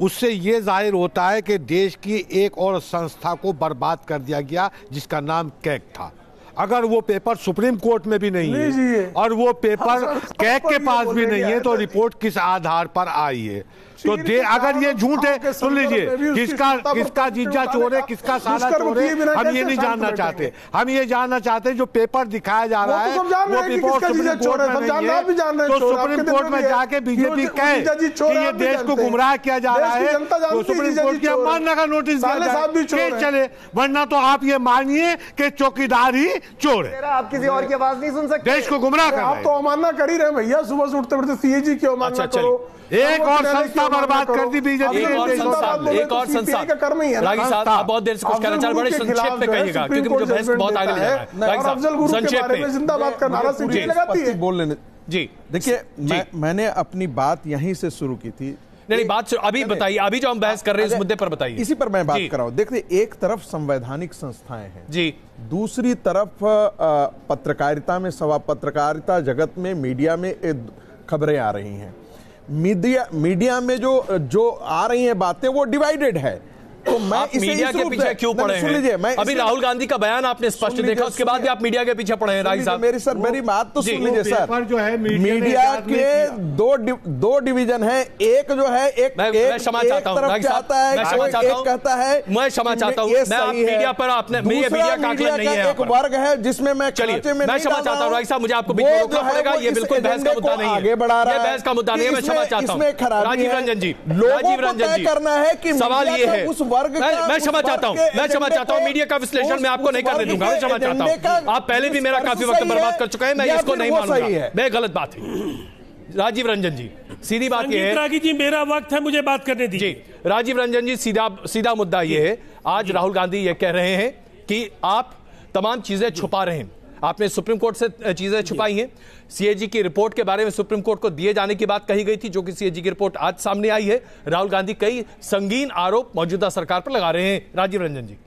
उससे ये जाहिर होता है कि देश की एक और संस्था को बर्बाद कर दिया गया जिसका नाम कैग था। अगर वो पेपर सुप्रीम कोर्ट में भी नहीं है और वो पेपर कैग के पास भी नहीं है तो रिपोर्ट किस आधार पर आई है? तो अगर ये झूठ है सुन लीजिए, किसका जीजा चोर है, किसका साला चोर है, हम ये नहीं जानना चाहते। हम ये जानना चाहते हैं जो पेपर दिखाया जा रहा है वो पेपर सुप्रीम कोर्ट में नहीं है, तो सुप्रीम कोर्ट में जाके बीजेपी कहे कि ये देश को गुमराह किया जा रहा है तो सुप्रीम कोर्ट की अवमानना का नोटिस दिया जाए चले। वरना तो आप ये मानिए कि चौकीदारी चोर है। आप किसी और की आवाज नहीं सुन सकते, देश को गुमराह कर रहे हैं। आप तो अवमानना कर ही रहे हैं भैया, सुबह से उठते उठते सीएजी की अवमानना करो, एक और संस्था बर्बाद कर दी बीजेपी। एक और संस्था का कर्म ही है। रागी साहब, आप बहुत देर से कुछ कहना चाह रहे, बड़े संक्षेप में कहिएगा क्योंकि मुझे बहस बहुत आगे ले जाना है। अफजल गुरु के बारे में जिंदाबाद का नारा सीटी लगाती है। बोल लेने जी। देखिए, मैंने अपनी बात यहीं से शुरू की थी। नहीं, बात अभी बताइए, अभी जो हम बहस कर रहे हैं उस मुद्दे पर बताइए। इसी पर मैं बात कर रहा हूं। देखिए, एक तरफ संवैधानिक संस्थाएं हैं जी, दूसरी तरफ पत्रकारिता में, पत्रकारिता जगत में, मीडिया में खबरें आ रही हैं। मीडिया में जो आ रही हैं बातें वो डिवाइडेड है। तो मैं मीडिया के पीछे क्यों पड़े हैं? अभी राहुल गांधी का बयान आपने स्पष्ट देखा, उसके बाद भी आप मीडिया के पीछे पड़े हैं। रागी साहब, मेरी बात तो सुन लीजिए सर। जो है मीडिया के दो डिवीजन है। एक जो है मैं क्षमा चाहता हूं, एक कहता है, मैं क्षमा चाहता हूं, मैं आप मीडिया पर आपने मीडिया का आकलन नहीं है। एक वर्ग है जिसमें मैं क्षमा चाहता हूं रागी साहब, मुझे आपको बीच में रोकना पड़ेगा। ये बिल्कुल बहस का मुद्दा नहीं है, आगे बढ़ा रहा है, बहस का मुद्दा नहीं है। मैं क्षमा चाहता हूं राजीव रंजन जी, करना है कि सवाल ये है, मैं क्षमा चाहता हूं, मीडिया का विश्लेषण मैं आपको नहीं करने दूंगा। मैं क्षमा चाहता हूं, आप पहले भी मेरा काफी वक्त बर्बाद कर चुके हैं, मैं इसको नहीं मानूंगा, मैं गलत बात है। राजीव रंजन जी, सीधी बात ये है, रागी जी मेरा वक्त है, मुझे बात करने दीजिए। राजीव रंजन जी, सीधा मुद्दा ये है, आज राहुल गांधी ये कह रहे हैं कि आप तमाम चीजें छुपा रहे हैं। आपने सुप्रीम कोर्ट से चीजें छुपाई हैं। सीएजी की रिपोर्ट के बारे में सुप्रीम कोर्ट को दिए जाने की बात कही गई थी, जो कि सीएजी की रिपोर्ट आज सामने आई है। राहुल गांधी कई संगीन आरोप मौजूदा सरकार पर लगा रहे हैं। राजीव रंजन जी,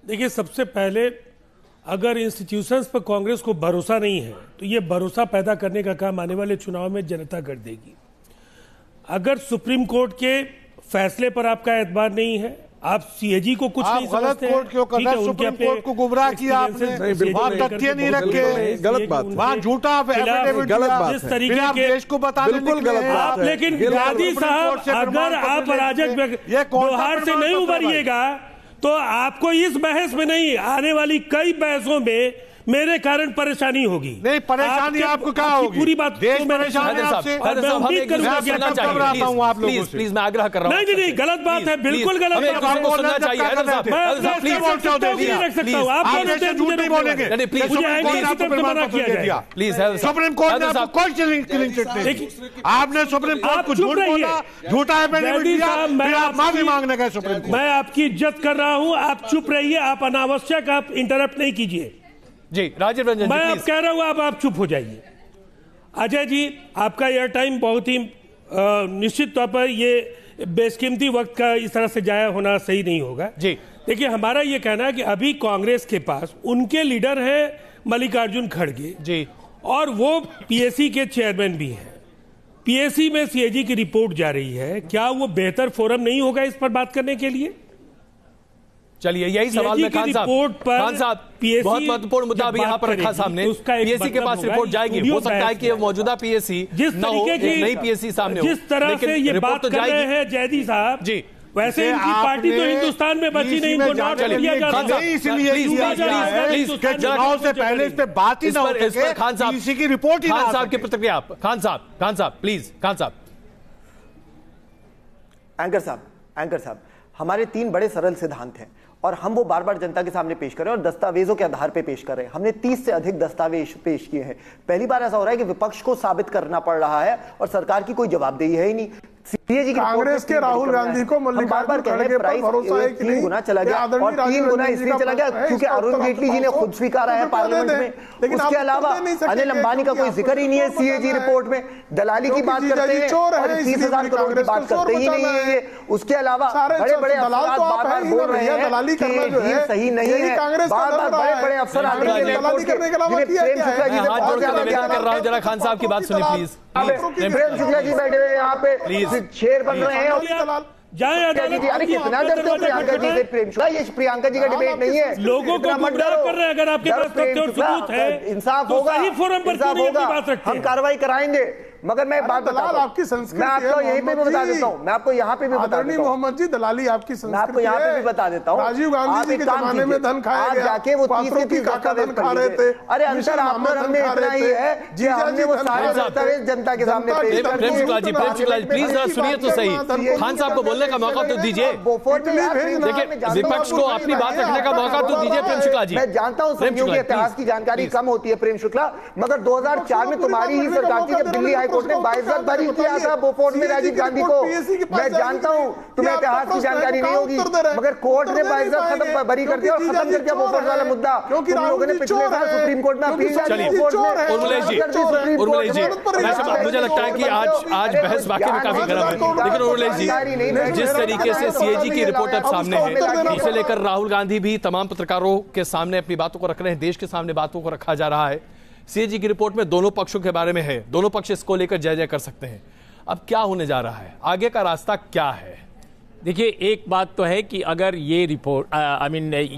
देखिए, सबसे पहले अगर इंस्टीट्यूशंस पर कांग्रेस को भरोसा नहीं है तो ये भरोसा पैदा करने का काम आने वाले चुनाव में जनता कर देगी। अगर सुप्रीम कोर्ट के फैसले पर आपका एतबार नहीं है, आप सीएजी को कुछ नहीं समझते हैं, कोर्ट क्यों कर रहे हैं? सुप्रीम कोर्ट को गुमराह किया आपने, वहां तथ्य नहीं रखे, गलत बात, वहां झूठा एफिडेविट, गलत बात जिस तरीके के देश को बताने बिल्कुल गलत बात है। लेकिन गांधी साहब, अगर आप अराजक व्यवहार से नहीं उभरिएगा तो आपको इस बहस में नहीं, आने वाली कई बहसों में मेरे कारण परेशानी होगी। नहीं, परेशानी आपको क्या होगी? पूरी बात देश परेशान है आपसे। प्लीज मैं आग्रह कर रहा हूं। नहीं, गलत बात है, बिल्कुल गलत बात है। आप सुप्रीम कोर्ट ने आपको कोई क्लीन चिट नहीं दी। आपने सुप्रीम कोर्ट को झूठ बोला, झूठा एफिडेविट दिया, फिर आप माफी मांगने गए सुप्रीम कोर्ट। मैं आपकी इज्जत कर रहा हूं, आप चुप रहिए, आप अनावश्यक आप इंटरप्ट नहीं कीजिए जी। राजीव रंजन, मैं आप कह रहा हूं, आप चुप हो जाइए। अजय जी, आपका एयर टाइम बहुत ही निश्चित तौर पर ये बेशकीमती वक्त का इस तरह से जाया होना सही नहीं होगा जी। देखिए, हमारा ये कहना है कि अभी कांग्रेस के पास उनके लीडर है मल्लिकार्जुन खड़गे जी, और वो पीएससी के चेयरमैन भी हैं। पीएससी में सीएजी की रिपोर्ट जा रही है, क्या वो बेहतर फोरम नहीं होगा इस पर बात करने के लिए? चलिए, यही सवाल में खान साहब, बहुत महत्वपूर्ण मुद्दा अभी यहाँ पर रखा सामने। पीएससी के पास रिपोर्ट जाएगी, हो सकता है कि मौजूदा पीएससी न हो, एक नई पीएससी सामने हो, जिस तरह से ये बात कर रहे हैं जयदी साहब जी, वैसे इनकी पार्टी तो हिंदुस्तान में बची नहीं, इनको नॉट किया जा रहा है। इसलिए चुनाव से पहले इस पे बात ही ना हो सके। खान साहब, पीएससी की रिपोर्ट ही ना खान साहब की प्रतिक्रिया। खान साहब प्लीज। खान साहब, एंकर साहब, हमारे 3 बड़े सरल सिद्धांत हैं और हम वो बार बार जनता के सामने पेश कर रहे हैं और दस्तावेजों के आधार पे पेश कर रहे हैं। हमने 30 से अधिक दस्तावेज पेश किए हैं। पहली बार ऐसा हो रहा है कि विपक्ष को साबित करना पड़ रहा है और सरकार की कोई जवाबदेही है ही नहीं। सीएजी कांग्रेस के राहुल गांधी को मल्लिकार्जुन खड़गे पर भरोसा है कि 3 गुना चला गया, और 3 गुना इसलिए चला गया क्योंकि अरुण जेटली जी ने खुद स्वीकारा है पार्लियामेंट में। उसके अलावा अनिल अंबानी का कोई जिक्र ही नहीं है सीएजी रिपोर्ट में। दलाली की बात करते हैं और 30,000 करोड़ की बात करते ही नहीं है ये। उसके अलावा बड़े बड़े अफसर बार बार बोल रहे हैं कि ये सही नहीं है। बार बार बड़े बड़े अफसर आते हैं। जरा खान साहब की बात सुनिए प्लीज। प्रेम शुक्ला जी बैठे हुए यहाँ पे शेर बन रहे हैं। अरे कितना डरते हो प्रियंका जी से? प्रेम शुक्ला, ये प्रियंका जी का डिबेट नहीं है। लोगों को गुमराह कर रहे हैं। अगर आपके पास तथ्य और सबूत है, इंसाफ होगा, सही फोरम पर क्यों नहीं अपनी बात रखते? हम कार्रवाई कराएंगे। मगर मैं बात दलाल आपकी संस्कृति, मैं आपको यहीं पे भी बता देता हूँ, मैं आपको यहाँ पे भी बता देता हूँ मोहम्मद जी, दलाली आपकी संस्कृति, मैं आपको यहाँ पे भी बता देता हूँ। राजीव गांधी जी के जमाने में धन खाया गया, जाके वो 30 का धन खा रहे थे। अरे अंतर आप और हमने इतना ही है कि हमने वो सारे दस्तावेज जनता के सामने पेश कर दिए। प्रेम शुक्ला जी प्लीज सुनिए तो सही, खान साहब को बोलने का मौका तो दीजिए। देखिए विपक्ष को अपनी बात रखने का मौका तो दीजिए प्रेम शुक्ला जी। मैं जानता हूँ संधियों के इतिहास की जानकारी कम होती है प्रेम शुक्ला, मगर 2004 में तुम्हारी ही सरकार थी जब दिल्ली हाईकोर्ट ने बाइज्जत बरी किया था बोफोर्स में राजीव गांधी को। मैं जानता हूँ तुम्हें इतिहास की जानकारी नहीं होगी, मगर कोर्ट ने बाइज्जत खत्म बरी कर दिया और खत्म कर दिया बोफोर्स वाला मुद्दा। तुम लोगों ने पिछले साल सुप्रीम कोर्ट में अपील उर्मिलेश जी, मुझे लगता है कि आज बहस वाकई में काफी गर्म है, लेकिन उर्मिलेश जी जिस तरीके से सीएजी की रिपोर्ट अब सामने है, इसे लेकर राहुल गांधी भी तमाम पत्रकारों के सामने अपनी बातों को रख रहे हैं, देश के सामने बातों को रखा जा रहा है। सीएजी की रिपोर्ट में दोनों पक्षों के बारे में है, दोनों पक्ष इसको लेकर जय जय कर सकते हैं। अब क्या होने जा रहा है, आगे का रास्ता क्या है? देखिए एक बात तो है कि अगर ये रिपोर्ट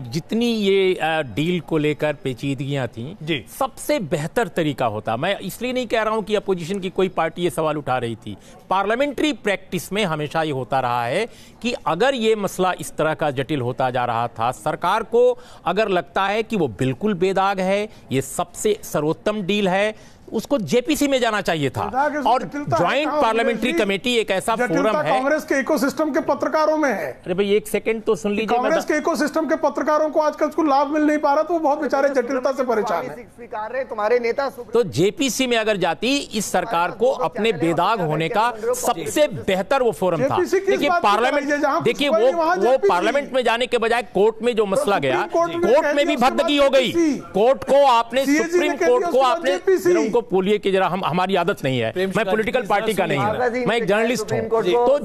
जितनी ये डील को लेकर पेचीदगियां थी जी, सबसे बेहतर तरीका होता, मैं इसलिए नहीं कह रहा हूं कि अपोजिशन की कोई पार्टी ये सवाल उठा रही थी, पार्लियामेंट्री प्रैक्टिस में हमेशा ये होता रहा है कि अगर ये मसला इस तरह का जटिल होता जा रहा था, सरकार को अगर लगता है कि वो बिल्कुल बेदाग है, ये सबसे सर्वोत्तम डील है, उसको जेपीसी में जाना चाहिए था। और ज्वाइंट पार्लियामेंट्री कमेटी एक ऐसा फोरम है, कांग्रेस के इकोसिस्टम के पत्रकारों में है। अरे भाई एक सेकंड तो सुन लीजिए, कांग्रेस के इकोसिस्टम के पत्रकारों को आजकल कुछ लाभ मिल नहीं पा रहा, तो वो बहुत बेचारे जटिलता से परेशान है। स्वीकार रहे तुम्हारे नेता। तो जेपीसी में अगर जाती, इस सरकार को अपने बेदाग होने का सबसे बेहतर वो फोरम था। देखिए पार्लियामेंट, देखिए वो पार्लियामेंट में जाने के बजाय कोर्ट में जो मसला गया, कोर्ट में भी भद्दगी हो गई। कोर्ट को आपने, सुप्रीम कोर्ट को आपने, उनको बोलिए कि जरा हमारी आदत नहीं है, मैं पॉलिटिकल पार्टी का नहीं हूं, मैं एक जर्नलिस्ट हूं, तो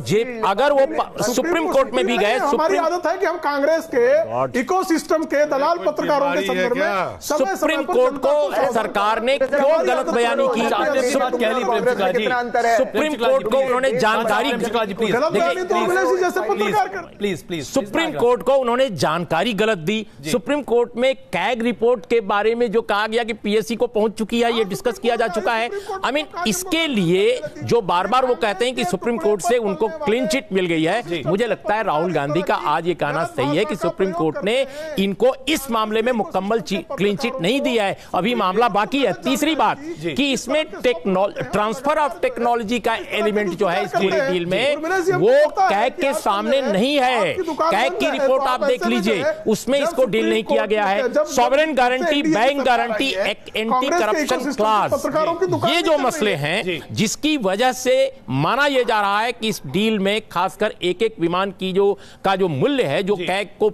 अगर वो सुप्रीम कोर्ट में भी गए, हमारी आदत है कि हम कांग्रेस के इकोसिस्टम के दलाल पत्रकारों के संदर्भ में सुप्रीम कोर्ट को सरकार ने क्यों गलत बयानी की, सुप्रीम कोर्ट को उन्होंने जानकारी, सुप्रीम कोर्ट को उन्होंने जानकारी गलत दी। सुप्रीम कोर्ट में कैग रिपोर्ट के बारे में जो कहा गया कि पीएससी को पहुंच चुकी है, ये डिस्कस किया जा चुका है। इसके लिए जो बार बार वो कहते हैं कि सुप्रीम कोर्ट से उनको क्लीन चिट मिल गई है, मुझे लगता है राहुल गांधी का आज ये कहना सही है कि सुप्रीम कोर्ट ने इनको इस मामले में मुकम्मल क्लीन चिट नहीं दिया है, अभी मामला बाकी है। तीसरी बात कि इसमें ट्रांसफर ऑफ टेक्नोलॉजी का एलिमेंट जो है इस पूरी डील में, वो कैग के सामने नहीं है। कैग की रिपोर्ट आप देख लीजिए, उसमें इसको डील नहीं किया गया है। Sovereign guarantee, bank guarantee, anti corruption class, ये जो मसले हैं जिसकी वजह से माना यह जा रहा है कि इस डील में खासकर एक एक विमान की जो मूल्य है, जो कैग को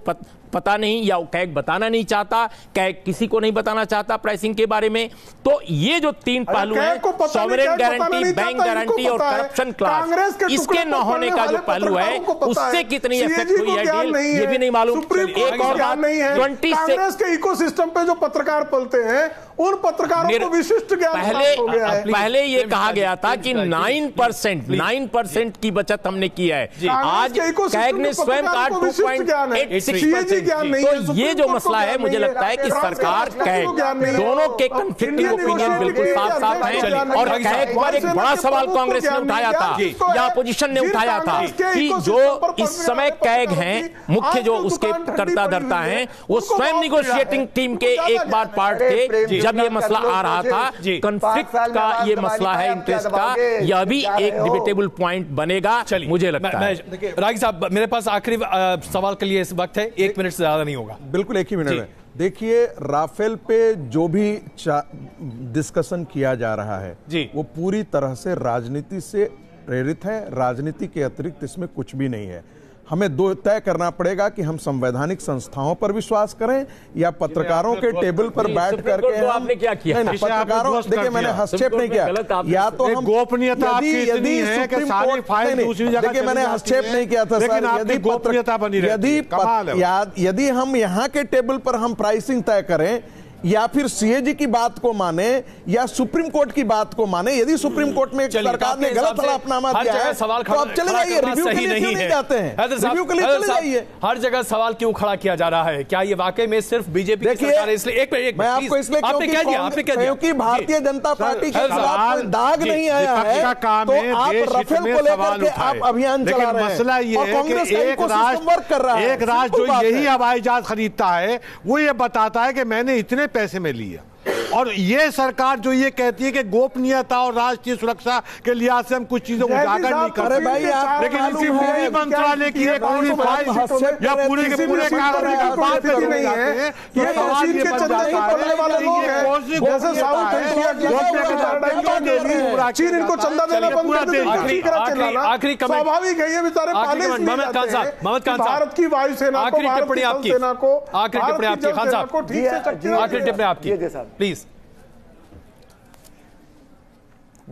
पता नहीं या कैग बताना नहीं चाहता, कैग किसी को नहीं बताना चाहता प्राइसिंग के बारे में, तो ये जो तीन पहलू हैं, सॉवरेन गारंटी, बैंक गारंटी और करप्शन क्लास, इसके न होने का जो पहलू है, उससे कितनी इफेक्ट हुई है डील, ये भी नहीं मालूम। एक और बात नहीं है, कांग्रेस के इकोसिस्टम पे जो पत्रकार पलते हैं, उन पत्रकारों को विशिष्ट ज्ञान हो गया है। पहले ये कहा गया था कि 9% की बचत हमने की है, आज कैग ने स्वयं कहा 2.86%। तो ये जो मसला है, मुझे लगता है कि सरकार कैग दोनों के कन्फ्लिक्टिंग ओपिनियन बिल्कुल साफ साफ है। और कैग पर एक बड़ा सवाल कांग्रेस ने उठाया था या अपोजिशन ने उठाया था कि जो इस समय कैग हैं, मुख्य जो उसके कर्ता धर्ता हैं, वो स्वयं निगोशिएटिंग टीम के एक बार पार्ट थे जब ये मसला आ रहा था। कॉन्फ्लिक्ट का ये मसला है, इंटरेस्ट का, यह भी एक डिबेटेबल पॉइंट बनेगा मुझे लगता है। रागी साहब, मेरे पास आखिरी सवाल के लिए इस वक्त है, 1 मिनट से ज्यादा नहीं होगा। बिल्कुल 1 ही मिनट में। देखिए, राफेल पे जो भी डिस्कशन किया जा रहा है जी, वो पूरी तरह से राजनीति से प्रेरित है, राजनीति के अतिरिक्त इसमें कुछ भी नहीं है। हमें दो तय करना पड़ेगा कि हम संवैधानिक संस्थाओं पर विश्वास करें या पत्रकारों के टेबल पर बैठ करके। आपने क्या किया? पत्रकारों, देखिए मैंने हस्तक्षेप नहीं किया, या तो हम गोपनीयता आपकी इतनी है कि सारी फाइल दूसरी जगह, देखिए मैंने हस्तक्षेप नहीं किया था सर, यदि गोपनीयता बनी रहती, यदि हम यहाँ के टेबल पर हम प्राइसिंग तय करें या फिर सीएजी की बात को माने या सुप्रीम कोर्ट की बात को माने। यदि सुप्रीम कोर्ट में सरकार ने गलत हलफनामा दिया है तो आप चले जाइए, रिव्यू के लिए क्यों नहीं जाते हैं? रिव्यू के लिए चले जाइए। हर जगह सवाल क्यों खड़ा किया जा रहा है? क्या ये वाकई में सिर्फ बीजेपी की सरकार है? इसलिए एक मैं आपको इसलिए क्योंकि भारतीय जनता पार्टी के खिलाफ दाग नहीं आया है तो आप राफेल को लेकर के आप अभियान चला रहे हैं। मसला ये है कि एक राज्य जो यही हवाई जहाज खरीदता है वो ये बताता है कि मैंने इतने पैसे में लिया, और ये सरकार जो ये कहती है कि गोपनीयता और राष्ट्रीय सुरक्षा के लिहाज से हम कुछ चीजों को उजागर नहीं कर रहे, लेकिन इसी पूरी मंत्रालय की एक पूरी फाइल या पूरे के पूरे कागज की बात नहीं है। ये सवाल ये बन जाता है चीन इनको चंदा देना बंद कर दे। आखिरी स्वाभाविक है, ये बेचारे पाले भारत की वायुसेना को, आखिरी टिप्पणी आपकी, आखिरी टिप्पणी आपकी खान साहब, आखिरी टिप्पणी आपकी प्लीज।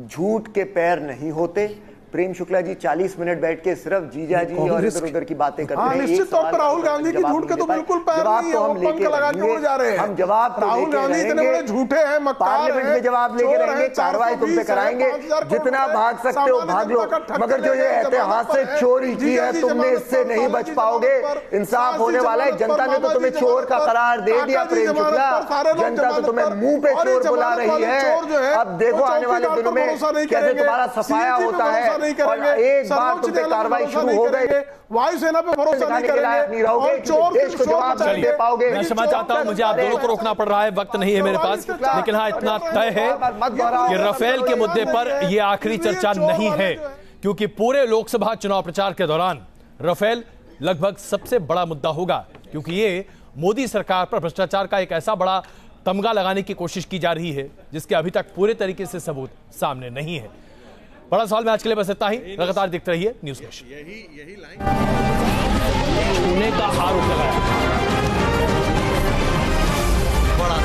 झूठ के पैर नहीं होते। प्रेम शुक्ला जी 40 मिनट बैठ के सिर्फ जीजा जी और इधर उधर की बातें करते हैं। निश्चित तौर पर राहुल गांधी की झूठ के तो बिल्कुल पैर नहीं है, वो पंख लगा के उड़ जा रहे हैं। हम जवाब राहुल गांधी इतने बड़े झूठे हैं, पार्लियामेंट में जवाब लेके रहेंगे, कार्रवाई तुम पे कराएंगे, जितना भाग सकते हो भाग लो, मगर जो ये ऐतिहासिक चोरी की है तुमने इससे नहीं बच पाओगे। इंसाफ होने वाला है। जनता ने तो तुम्हें चोर का करार दे दिया प्रेम शुक्ला, जनता तो तुम्हें मुंह पे चोर बुला रही है। अब देखो आने वाले दिनों में कैसे तुम्हारा सफाया होता है। एक बार तुम पे कार्रवाई शुरू हो गई, वायुसेना पे भरोसा नहीं करेंगे और चोर देश को जवाब नहीं दे पाओगे। मैं क्षमा चाहता हूं, मुझे आप दोनों को रोकना पड़ रहा है, वक्त नहीं है मेरे पास, लेकिन हाँ इतना तय है कि राफेल के मुद्दे पर यह आखिरी चर्चा नहीं है, क्योंकि पूरे लोकसभा चुनाव प्रचार के दौरान राफेल लगभग सबसे बड़ा मुद्दा होगा, क्योंकि ये मोदी सरकार पर भ्रष्टाचार का एक ऐसा बड़ा तमगा लगाने की कोशिश की जा रही है जिसके अभी तक पूरे तरीके से सबूत सामने नहीं है। बड़ा सवाल में आज के लिए बस इतना ही। लगातार देखते रहिए न्यूज़ नेशन। यही लाइन पुणे का आरोप लगाया। बड़ा